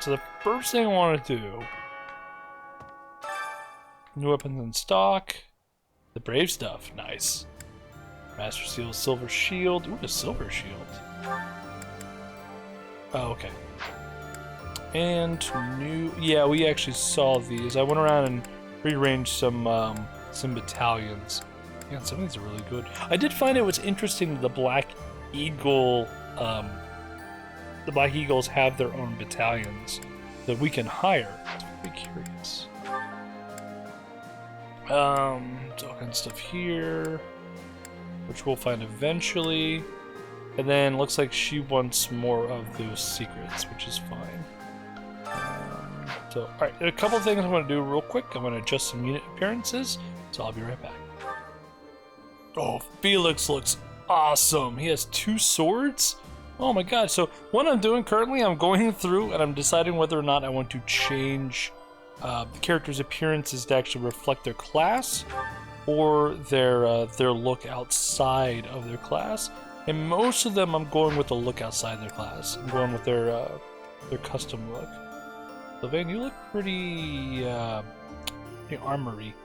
so the first thing I want to do... New weapons in stock. The brave stuff, nice. Master Seal, silver shield. Ooh, a silver shield. Oh, okay. And new... Yeah, we actually saw these. I went around and rearranged some battalions. Yeah, some of these are really good. I did find it was interesting that the Black Eagle... the Black Eagles have their own battalions that we can hire. It's very curious. There's all kinds of stuff here, which we'll find eventually. And then looks like she wants more of those secrets, which is fine. Alright, a couple things I'm going to do real quick. I'm going to adjust some unit appearances, so I'll be right back. Oh, Felix looks awesome. He has 2 swords? Oh my god, so what I'm doing currently, I'm going through and I'm deciding whether or not I want to change the character's appearances to actually reflect their class or their look outside of their class. And most of them I'm going with the look outside their class. I'm going with their custom look. Sylvain, you look pretty armory.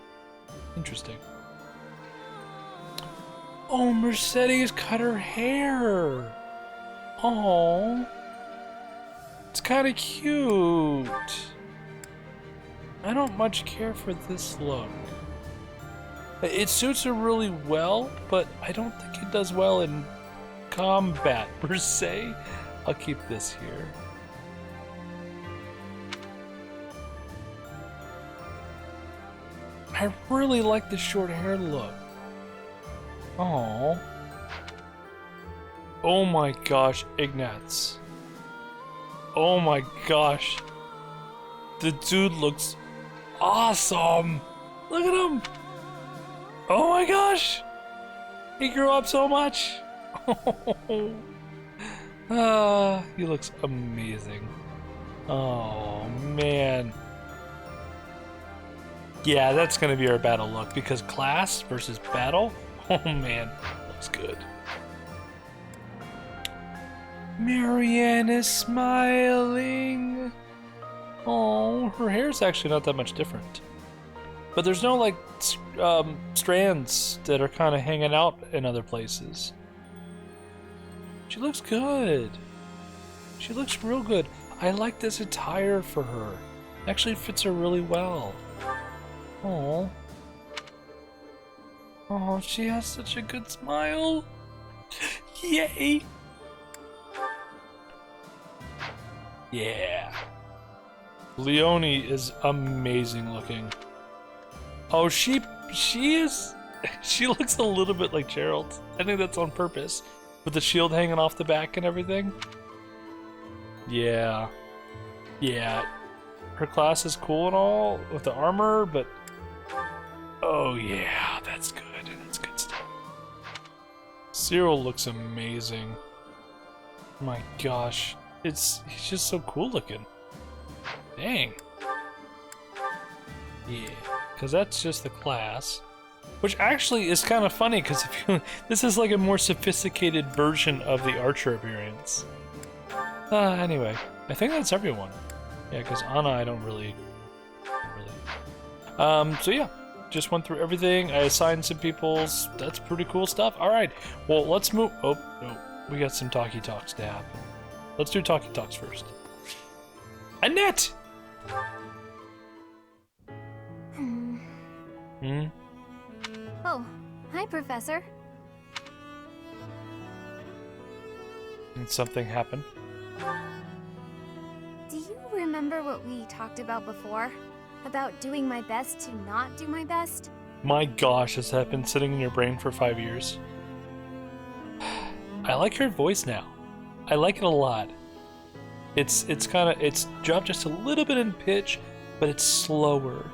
Interesting. Oh, Mercedes cut her hair. Oh, it's kind of cute. I don't much care for this look. It suits her really well, but I don't think it does well in combat per se. I'll keep this here. I really like the short hair look. Oh. Oh my gosh, Ignatz. Oh my gosh. The dude looks awesome. Look at him. Oh my gosh. He grew up so much. He looks amazing. Oh man. Yeah, that's gonna be our battle look because class versus battle. Oh man, looks good. Marianne is smiling. Oh, her hair's actually not that much different. But there's no like strands that are kind of hanging out in other places. She looks good. She looks real good. I like this attire for her. Actually, it fits her really well. Oh. Oh, she has such a good smile. Yay. Yeah. Leonie is amazing looking. Oh, she looks a little bit like Gerald. I think that's on purpose. With the shield hanging off the back and everything. Yeah. Yeah. Her class is cool and all with the armor, but oh yeah, that's good. That's good stuff. Cyril looks amazing. My gosh. He's just so cool looking. Dang. Yeah, because that's just the class. Which actually is kind of funny, because this is like a more sophisticated version of the Archer appearance. Anyway, I think that's everyone. Yeah, because Anna, I don't really. So yeah, just went through everything. I assigned some people's. That's pretty cool stuff. All right, well, let's move. Oh, no, we got some talkie talks to happen. Let's do talkie talks first. Annette! Oh, hi, Professor. Did something happen? Do you remember what we talked about before? About doing my best to not do my best? My gosh, has that been sitting in your brain for 5 years? I like her voice now. I like it a lot. It's dropped just a little bit in pitch, but it's slower.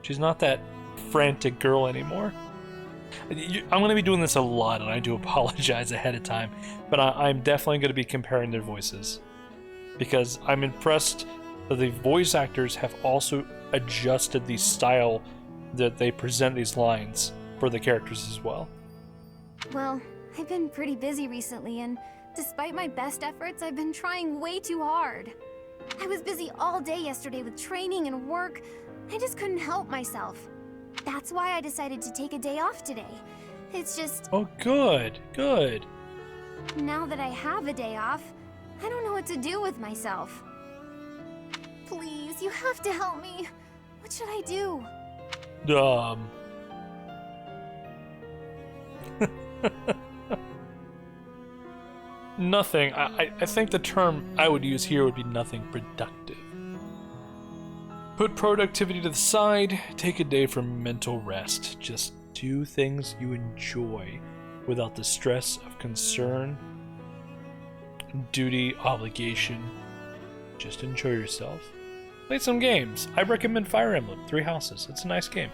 She's not that frantic girl anymore. I'm going to be doing this a lot, and I do apologize ahead of time, but I'm definitely going to be comparing their voices. Because I'm impressed that the voice actors have also adjusted the style that they present these lines for the characters as well. Well, I've been pretty busy recently, and despite my best efforts, I've been trying way too hard. I was busy all day yesterday with training and work. I just couldn't help myself. That's why I decided to take a day off today. It's just, Oh, good, good. now that I have a day off, I don't know what to do with myself. Please, you have to help me. What should I do? Nothing. I think the term I would use here would be nothing productive. Put productivity to the side, take a day for mental rest. Just do things you enjoy without the stress of concern, duty, obligation. Just enjoy yourself. Play some games. I recommend Fire Emblem, 3 Houses. It's a nice game.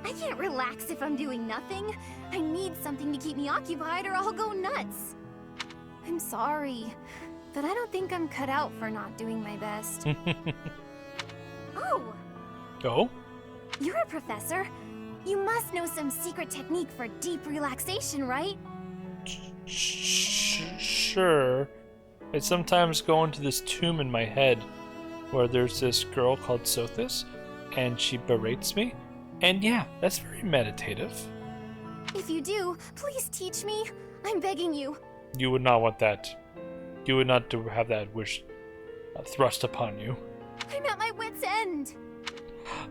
I can't relax if I'm doing nothing. I need something to keep me occupied or I'll go nuts. I'm sorry, but I don't think I'm cut out for not doing my best. Oh! Oh? You're a professor. You must know some secret technique for deep relaxation, right? Sure. I sometimes go into this tomb in my head where there's this girl called Sothis, and she berates me. And yeah, that's very meditative. If you do, please teach me. I'm begging you. You would not want that. You would not have that wish thrust upon you. I'm at my wit's end.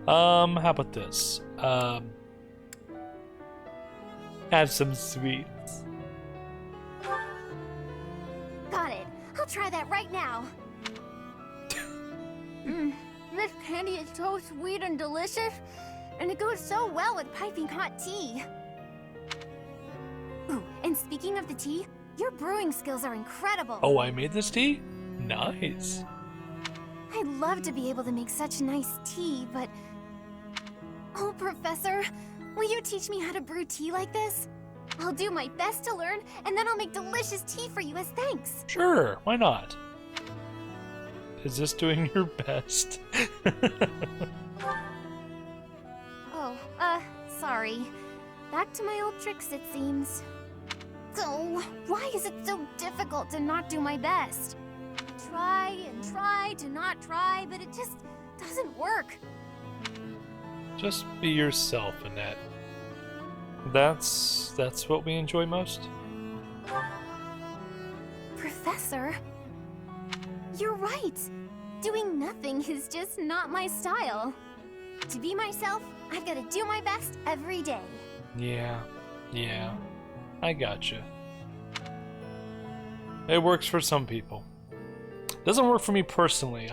How about this? Have some sweets. Got it. I'll try that right now. This candy is so sweet and delicious, and it goes so well with piping hot tea. Ooh, and speaking of the tea, your brewing skills are incredible. Oh, I made this tea? Nice. I'd love to be able to make such nice tea, but... Oh, Professor, will you teach me how to brew tea like this? I'll do my best to learn, and then I'll make delicious tea for you as thanks. Sure, why not? Is this doing your best? Oh, sorry. Back to my old tricks, it seems. So, why is it so difficult to not do my best? Try and try to not try, but it just doesn't work. Just be yourself, Annette. That's what we enjoy most. Professor, you're right. Doing nothing is just not my style. To be myself, I've got to do my best every day. Yeah, I gotcha. It works for some people. Doesn't work for me personally.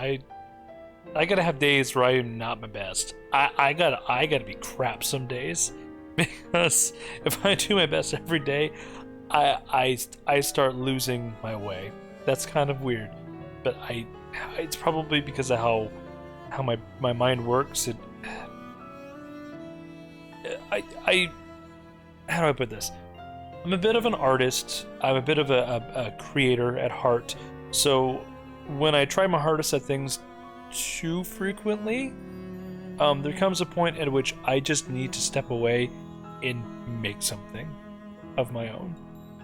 I gotta have days where I am not my best. I gotta be crap some days, because if I do my best every day, I start losing my way. That's kind of weird, but it's probably because of how my mind works. How do I put this? I'm a bit of an artist. I'm a bit of a creator at heart. So when I try my hardest at things too frequently, there comes a point at which I just need to step away and make something of my own,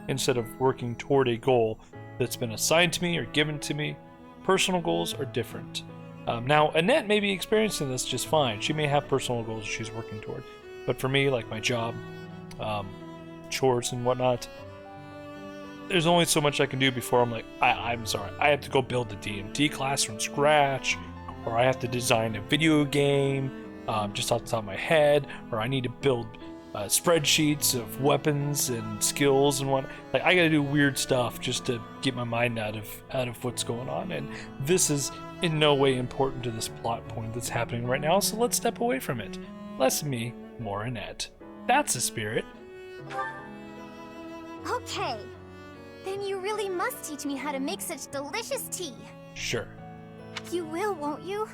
instead of working toward a goal that's been assigned to me or given to me. Personal goals are different. Now, Annette may be experiencing this just fine. She may have personal goals she's working toward. But for me, like my job, chores and whatnot, there's only so much I can do before I'm like, I'm sorry, I have to go build a D&D class from scratch, or I have to design a video game just off the top of my head, or I need to build spreadsheets of weapons and skills and what. Like, I gotta do weird stuff just to get my mind out of what's going on, and this is in no way important to this plot point that's happening right now, so let's step away from it. Less me, more Annette. That's the spirit. Okay. Then you really must teach me how to make such delicious tea. Sure. You will, won't you?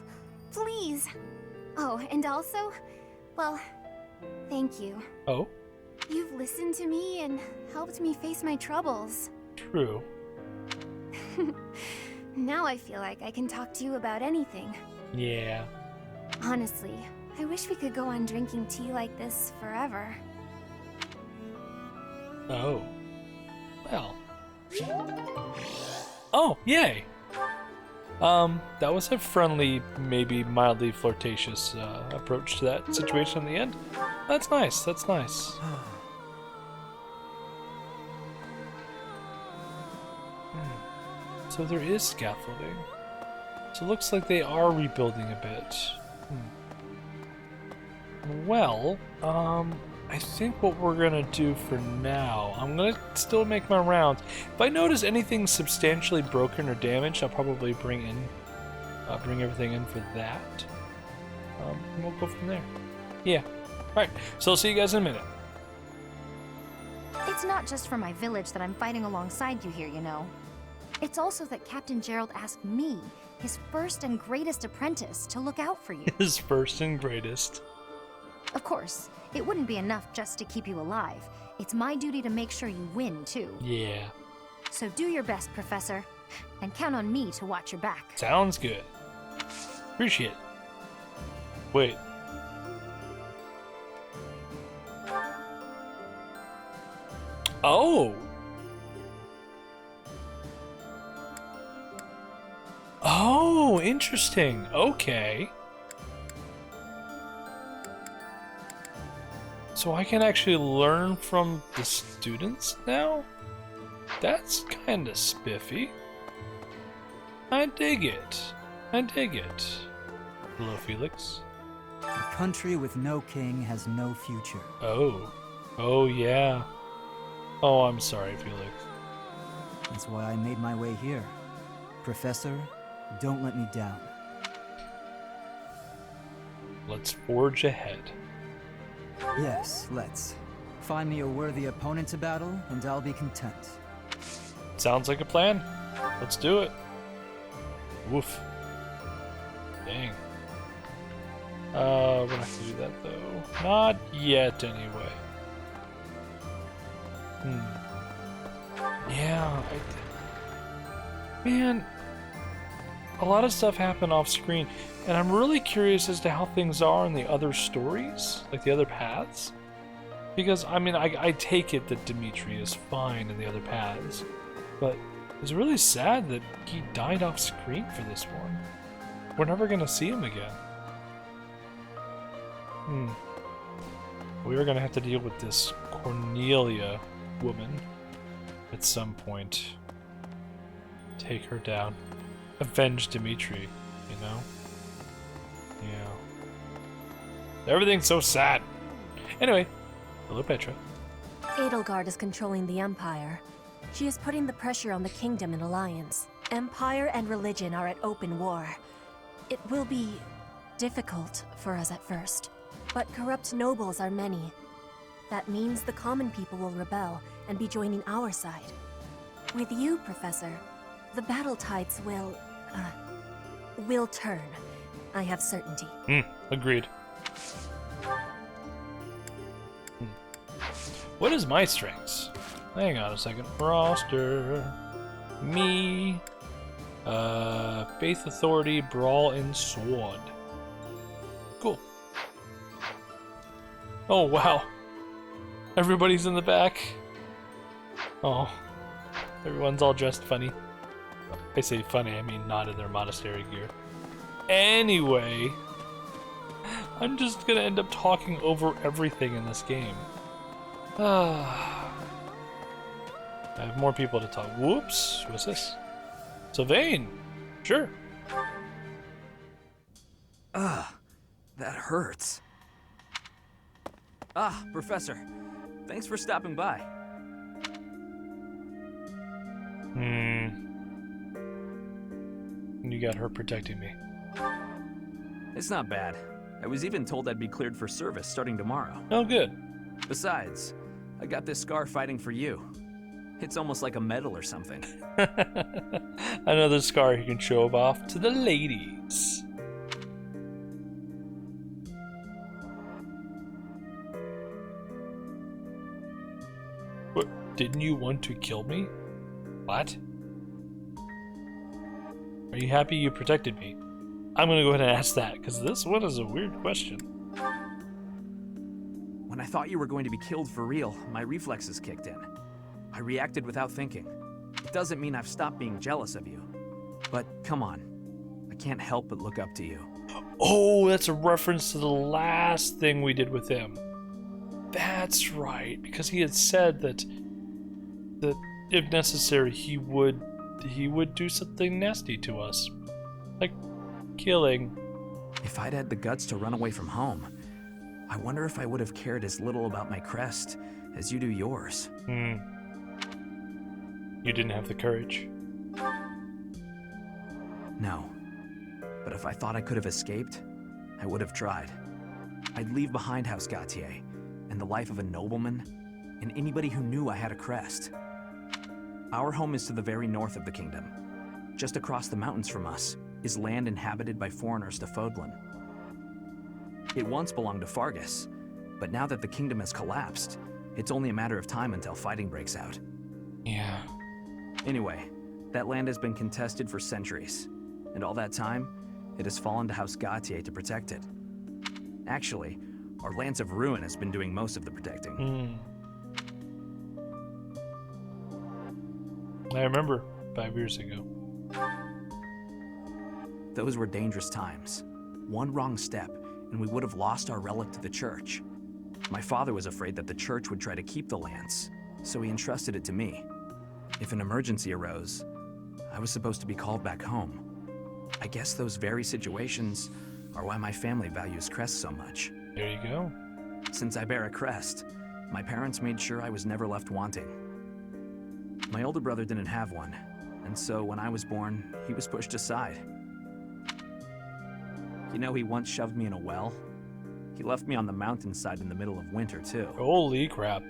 Please. Oh, and also, well, thank you. Oh? You've listened to me and helped me face my troubles. True. Now I feel like I can talk to you about anything. Yeah. Honestly, I wish we could go on drinking tea like this forever. Oh. Well, Oh, yay! That was a friendly, maybe mildly flirtatious approach to that situation in the end. That's nice, that's nice. So there is scaffolding. So it looks like they are rebuilding a bit. Well, I think what we're gonna do for now, I'm gonna still make my rounds. If I notice anything substantially broken or damaged, I'll probably bring everything in for that. And we'll go from there. Yeah. Alright, so I'll see you guys in a minute. It's not just for my village that I'm fighting alongside you here, you know. It's also that Captain Gerald asked me, his first and greatest apprentice, to look out for you. His first and greatest. Of course, it wouldn't be enough just to keep you alive. It's my duty to make sure you win, too. Yeah. So do your best, Professor. And count on me to watch your back. Sounds good. Appreciate it. Wait. Oh! Oh, interesting. Okay. So I can actually learn from the students now? That's kinda spiffy. I dig it. I dig it. Hello, Felix. A country with no king has no future. Oh. Oh, yeah. Oh, I'm sorry, Felix. That's why I made my way here. Professor, don't let me down. Let's forge ahead. Yes, let's. Find me a worthy opponent to battle, and I'll be content. Sounds like a plan. Let's do it. Woof. Dang. We're not gonna do that though. Not yet, anyway. Yeah, man, a lot of stuff happened off screen, and I'm really curious as to how things are in the other stories, like the other paths. Because, I mean, I take it that Dimitri is fine in the other paths, but it's really sad that he died off screen for this one. We're never gonna see him again. We are gonna have to deal with this Cornelia woman at some point. Take her down. Avenge Dimitri, you know? Yeah. Everything's so sad. Anyway, hello Petra. Edelgard is controlling the Empire. She is putting the pressure on the Kingdom in alliance. Empire and religion are at open war. It will be difficult for us at first, but corrupt nobles are many. That means the common people will rebel and be joining our side. With you, Professor, the battle tides will turn. I have certainty. Agreed. What is my strengths? Hang on a second. Roster. Me. Faith, Authority, Brawl, and Sword. Cool. Oh, wow. Everybody's in the back. Oh. Everyone's all dressed funny. I say funny, I mean not in their monastery gear. Anyway. I'm just gonna end up talking over everything in this game. I have more people to talk. Whoops. What's this? Sylvain. Sure. That hurts. Ah, Professor. Thanks for stopping by. You got her protecting me. It's not bad. I was even told I'd be cleared for service starting tomorrow. Oh, good. Besides, I got this scar fighting for you. It's almost like a medal or something. Another scar he can show off to the ladies. What? Didn't you want to kill me? What? Are you happy you protected me? I'm gonna go ahead and ask that, because this one is a weird question. When I thought you were going to be killed for real, my reflexes kicked in. I reacted without thinking. It doesn't mean I've stopped being jealous of you. But come on, I can't help but look up to you. Oh, that's a reference to the last thing we did with him. That's right, because he had said that if necessary, he would do something nasty to us, like killing. If I'd had the guts to run away from home, I wonder if I would have cared as little about my crest as you do yours. You didn't have the courage. No. But if I thought I could have escaped, I would have tried. I'd leave behind House Gautier and the life of a nobleman and anybody who knew I had a crest. Our home is to the very north of the kingdom. Just across the mountains from us is land inhabited by foreigners to Fodlan. It once belonged to Fargus, but now that the kingdom has collapsed, it's only a matter of time until fighting breaks out. Yeah. Anyway, that land has been contested for centuries, and all that time, it has fallen to House Gautier to protect it. Actually, our Lance of Ruin has been doing most of the protecting. I remember 5 years ago. Those were dangerous times. One wrong step, and we would have lost our relic to the church. My father was afraid that the church would try to keep the lance, so he entrusted it to me. If an emergency arose, I was supposed to be called back home. I guess those very situations are why my family values crests so much. There you go. Since I bear a crest, my parents made sure I was never left wanting. My older brother didn't have one, and so when I was born, he was pushed aside. You know, he once shoved me in a well. He left me on the mountainside in the middle of winter, too. Holy crap.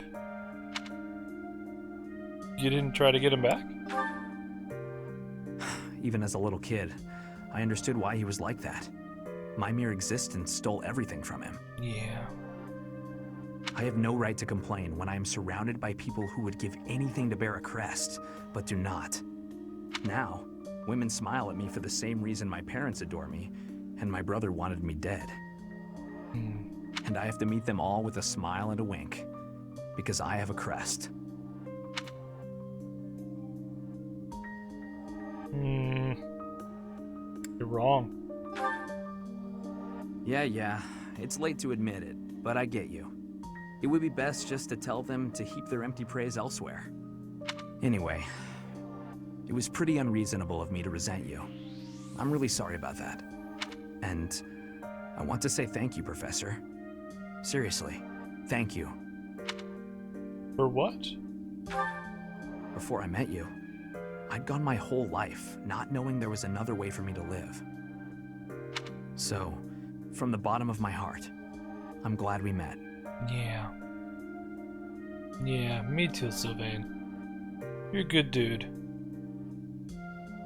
You didn't try to get him back? Even as a little kid, I understood why he was like that. My mere existence stole everything from him. Yeah. I have no right to complain when I am surrounded by people who would give anything to bear a crest, but do not. Now, women smile at me for the same reason my parents adore me, and my brother wanted me dead. And I have to meet them all with a smile and a wink, because I have a crest. You're wrong. Yeah, it's late to admit it, but I get you. It would be best just to tell them to heap their empty praise elsewhere. Anyway, it was pretty unreasonable of me to resent you. I'm really sorry about that. And I want to say thank you, Professor. Seriously, thank you. For what? Before I met you, I'd gone my whole life not knowing there was another way for me to live. So, from the bottom of my heart, I'm glad we met. Yeah. Yeah, me too, Sylvain. You're a good dude.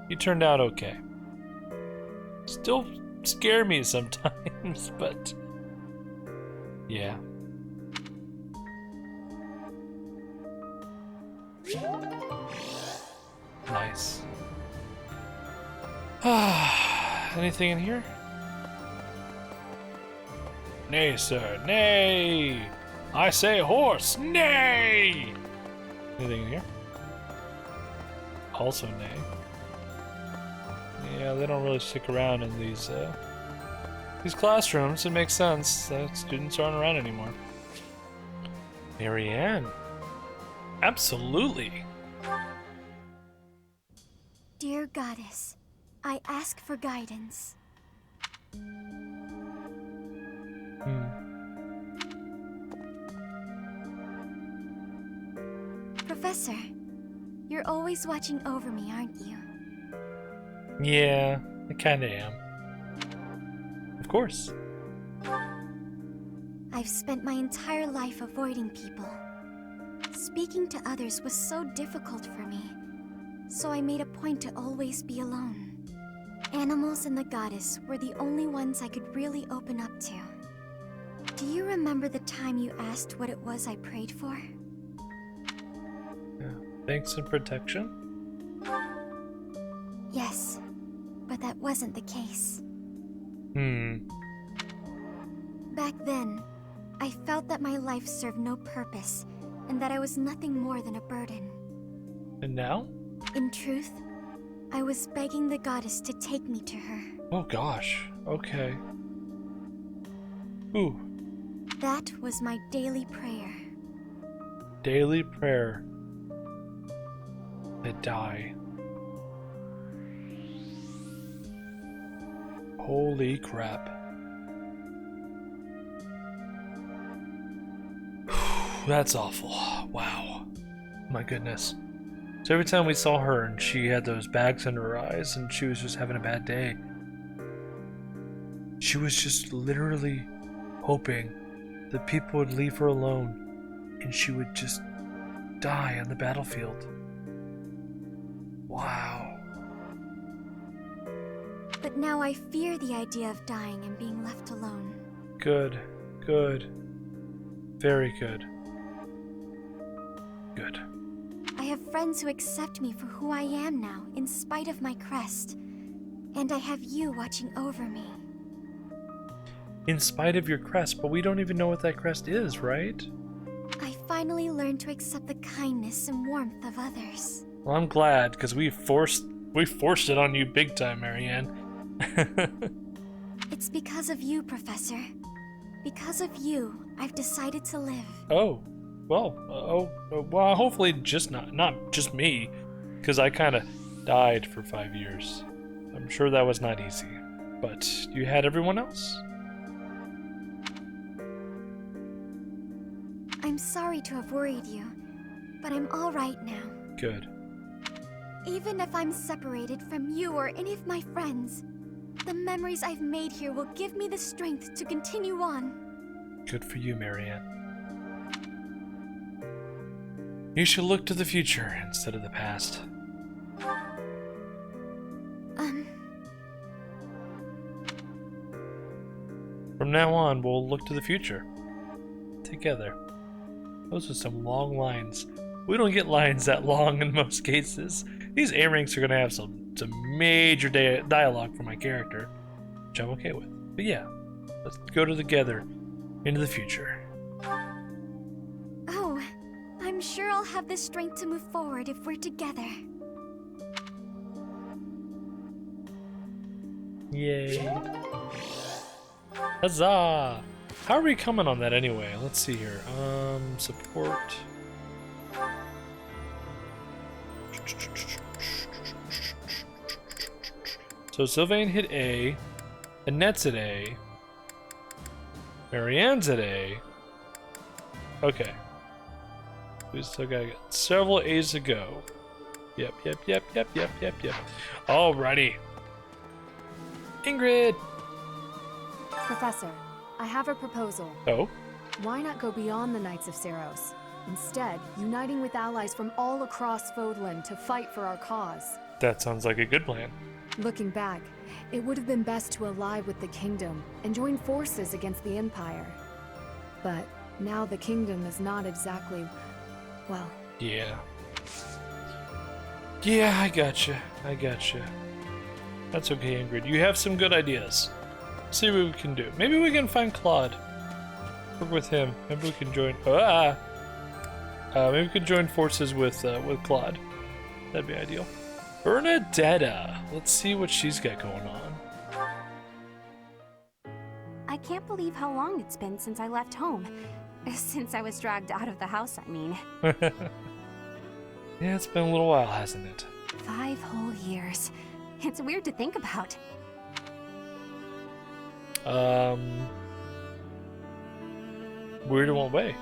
You turned out okay. Still scare me sometimes, but yeah. Nice. Anything in here? Nay, sir, nay! I say horse, nay! Anything in here? Also nay. Yeah, they don't really stick around in these classrooms. It makes sense that students aren't around anymore. Marianne. Absolutely. Dear Goddess, I ask for guidance. Professor, you're always watching over me, aren't you? Yeah, I kinda am. Of course. I've spent my entire life avoiding people. Speaking to others was so difficult for me, so I made a point to always be alone. Animals and the goddess were the only ones I could really open up to. Do you remember the time you asked what it was I prayed for? Thanks and protection? Yes, but that wasn't the case. Back then, I felt that my life served no purpose, and that I was nothing more than a burden. And now? In truth, I was begging the goddess to take me to her. Oh gosh. Okay. Ooh. That was my daily prayer. Daily prayer. To die. Holy crap. That's awful. Wow. My goodness. So every time we saw her and she had those bags under her eyes and she was just having a bad day, she was just literally hoping that people would leave her alone and she would just die on the battlefield. Wow. But now I fear the idea of dying and being left alone. Good. Good. Very good. Good. I have friends who accept me for who I am now, in spite of my crest. And I have you watching over me. In spite of your crest, but we don't even know what that crest is, right? I finally learned to accept the kindness and warmth of others. Well, I'm glad, because we forced it on you big time, Marianne. It's because of you, Professor. Because of you, I've decided to live. Oh, well, well, hopefully just not just me, because I kind of died for 5 years. I'm sure that was not easy, but you had everyone else? I'm sorry to have worried you, but I'm all right now. Good. Even if I'm separated from you or any of my friends, the memories I've made here will give me the strength to continue on. Good for you, Marianne. You should look to the future instead of the past. From now on, we'll look to the future. Together. Those are some long lines. We don't get lines that long in most cases. These A-ranks are going to have some major dialogue for my character, which I'm okay with. But yeah, let's go together into the future. Oh, I'm sure I'll have the strength to move forward if we're together. Yay. Huzzah! How are we coming on that anyway? Let's see here. Support. So Sylvain hit A, Annette's at A, Marianne's at A. Okay. We still gotta get several A's to go. Yep. Alrighty. Ingrid! Professor, I have a proposal. Oh? Why not go beyond the Knights of Seros? Instead, uniting with allies from all across Fodlan to fight for our cause. That sounds like a good plan. Looking back, it would have been best to ally with the Kingdom and join forces against the Empire. But now the Kingdom is not exactly, well... Yeah. Yeah, I gotcha. That's okay, Ingrid. You have some good ideas. See what we can do. Maybe we can find Claude. Work with him. Maybe we can join... maybe we can join forces with Claude. That'd be ideal. Bernadetta. Let's see what she's got going on. I can't believe how long it's been since I left home. Since I was dragged out of the house, I mean. Yeah, it's been a little while, hasn't it? 5 whole years. It's weird to think about. Weird in what way?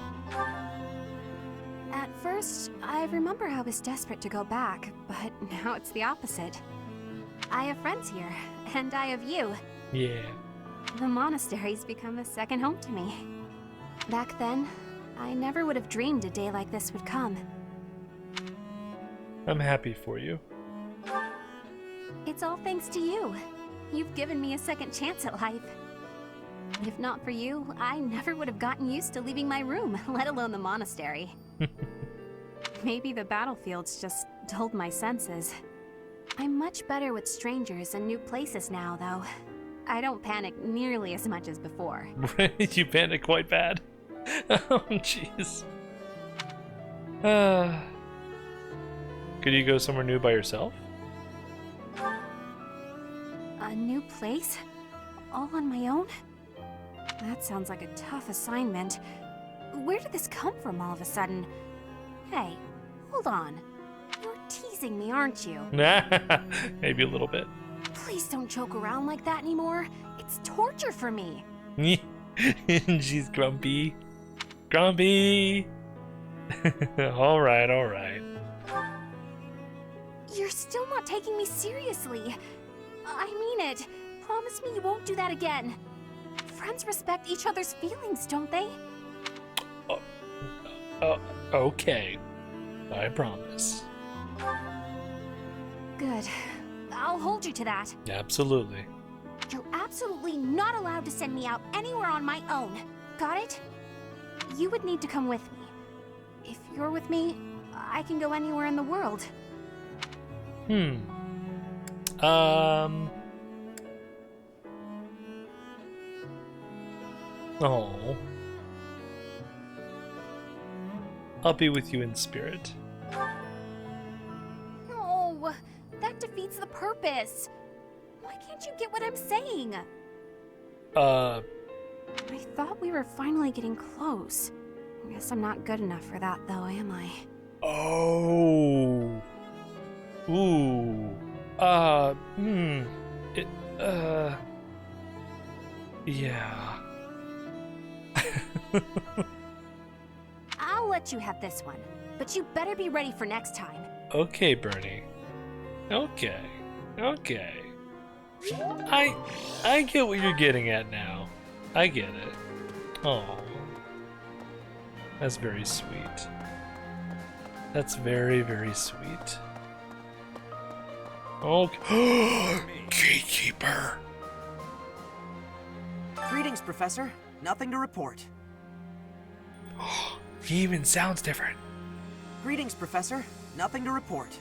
At first, I remember I was desperate to go back, but now it's the opposite. I have friends here, and I have you. Yeah. The monastery's become a second home to me. Back then, I never would have dreamed a day like this would come. I'm happy for you. It's all thanks to you. You've given me a second chance at life. If not for you, I never would have gotten used to leaving my room, let alone the monastery. Maybe the battlefields just dulled my senses. I'm much better with strangers and new places now, though. I don't panic nearly as much as before. You panic quite bad. Oh, jeez. Could you go somewhere new by yourself? A new place? All on my own? That sounds like a tough assignment. Where did this come from all of a sudden? Hey, hold on. You're teasing me, aren't you? Maybe a little bit. Please don't joke around like that anymore. It's torture for me. She's grumpy. Grumpy! Alright. You're still not taking me seriously. I mean it. Promise me you won't do that again. Friends respect each other's feelings, don't they? Okay. I promise. Good. I'll hold you to that. Absolutely. You're absolutely not allowed to send me out anywhere on my own. Got it? You would need to come with me. If you're with me, I can go anywhere in the world. Oh. I'll be with you in spirit. No, that defeats the purpose. Why can't you get what I'm saying? I thought we were finally getting close. I guess I'm not good enough for that, though, am I? Oh. Ooh. Yeah. I'll let you have this one, but you better be ready for next time. Okay, Bernie. Okay. I get what you're getting at now. I get it. Oh. That's very sweet. That's very, very sweet. Okay. Gatekeeper! Greetings, Professor. Nothing to report. He even sounds different. Greetings, Professor. Nothing to report.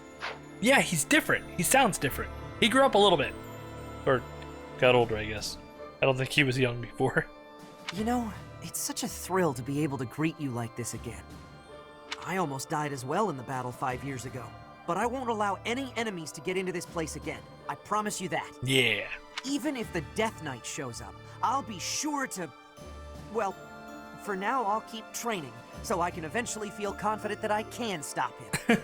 Yeah, he's different. He sounds different. He grew up a little bit. Or got older, I guess. I don't think he was young before. You know, it's such a thrill to be able to greet you like this again. I almost died as well in the battle 5 years ago. But I won't allow any enemies to get into this place again. I promise you that. Yeah. Even if the Death Knight shows up, I'll be sure to... Well, for now I'll keep training, so I can eventually feel confident that I can stop him.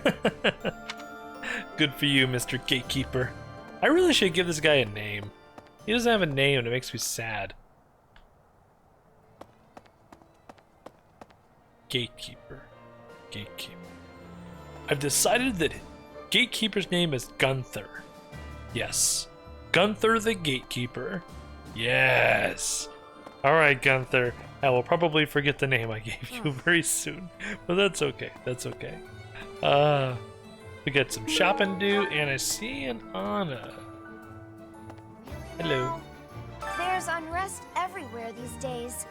Good for you, Mr. Gatekeeper. I really should give this guy a name. He doesn't have a name and it makes me sad. Gatekeeper. I've decided that Gatekeeper's name is Gunther. Yes. Gunther the Gatekeeper. Yes. Alright, Gunther. I will probably forget the name I gave you very soon. But that's okay. We got some shopping to do, and I see an Anna. Hello. There's unrest everywhere these days.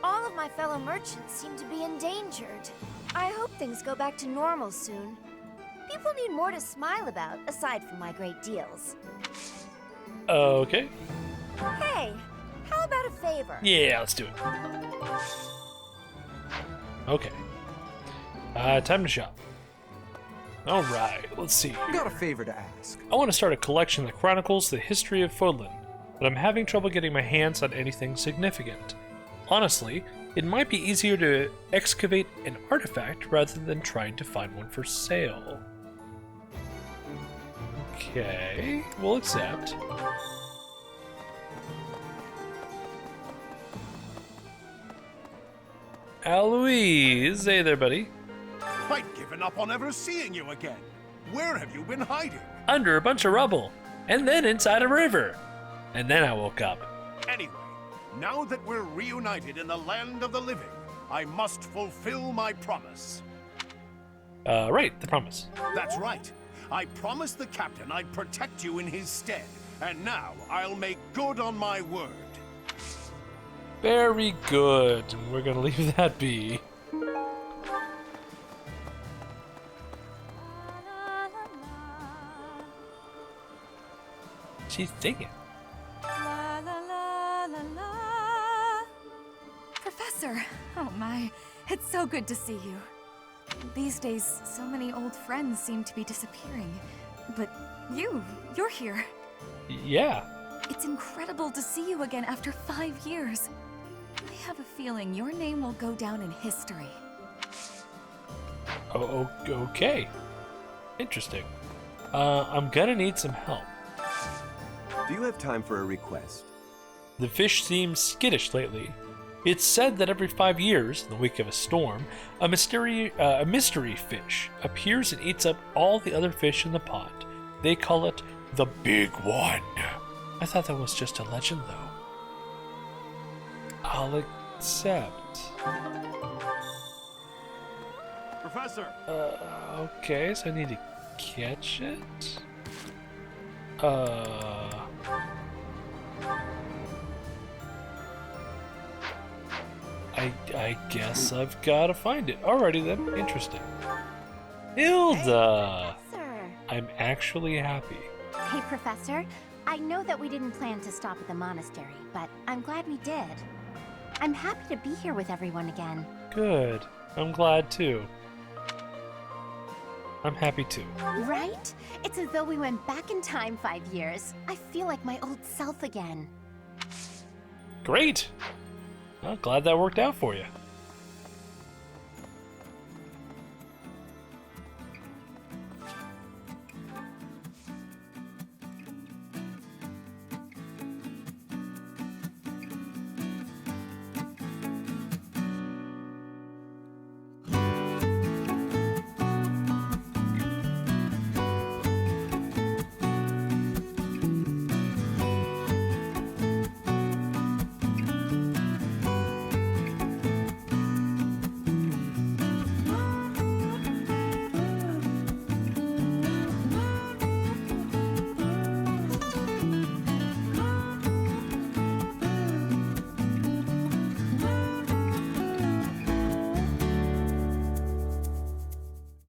All of my fellow merchants seem to be endangered. I hope things go back to normal soon. People need more to smile about, aside from my great deals. Okay. Hey, how about a favor? Yeah, let's do it. Okay. Time to shop. Alright, let's see. Got a favor to ask. I want to start a collection that chronicles the history of Fodlan, but I'm having trouble getting my hands on anything significant. Honestly, it might be easier to excavate an artifact rather than trying to find one for sale. Okay, we'll accept. Aloise, hey there, buddy. I'd given up on ever seeing you again. Where have you been hiding? Under a bunch of rubble, and then inside a river. And then I woke up. Anyway, now that we're reunited in the land of the living, I must fulfill my promise. Right, the promise. That's right. I promised the captain I'd protect you in his stead, and now I'll make good on my word. Very good. And we're gonna leave that be. She's singing. La la la la la. Professor! Oh my, it's so good to see you. These days, so many old friends seem to be disappearing. But you're here. Yeah. It's incredible to see you again after 5 years. I have a feeling your name will go down in history. Oh, okay. Interesting. I'm gonna need some help. Do you have time for a request? The fish seems skittish lately. It's said that every 5 years, in the wake of a storm, a mystery fish appears and eats up all the other fish in the pond. They call it the Big One. I thought that was just a legend, though. I'll accept. Professor! Okay, so I need to catch it? I guess I've got to find it. Alrighty then, interesting. Hilda! Sir. I'm actually happy. Hey, Professor. I know that we didn't plan to stop at the monastery, but I'm glad we did. I'm happy to be here with everyone again. Good. I'm glad too. I'm happy too. Right? It's as though we went back in time 5 years. I feel like my old self again. Great! Well, glad that worked out for you.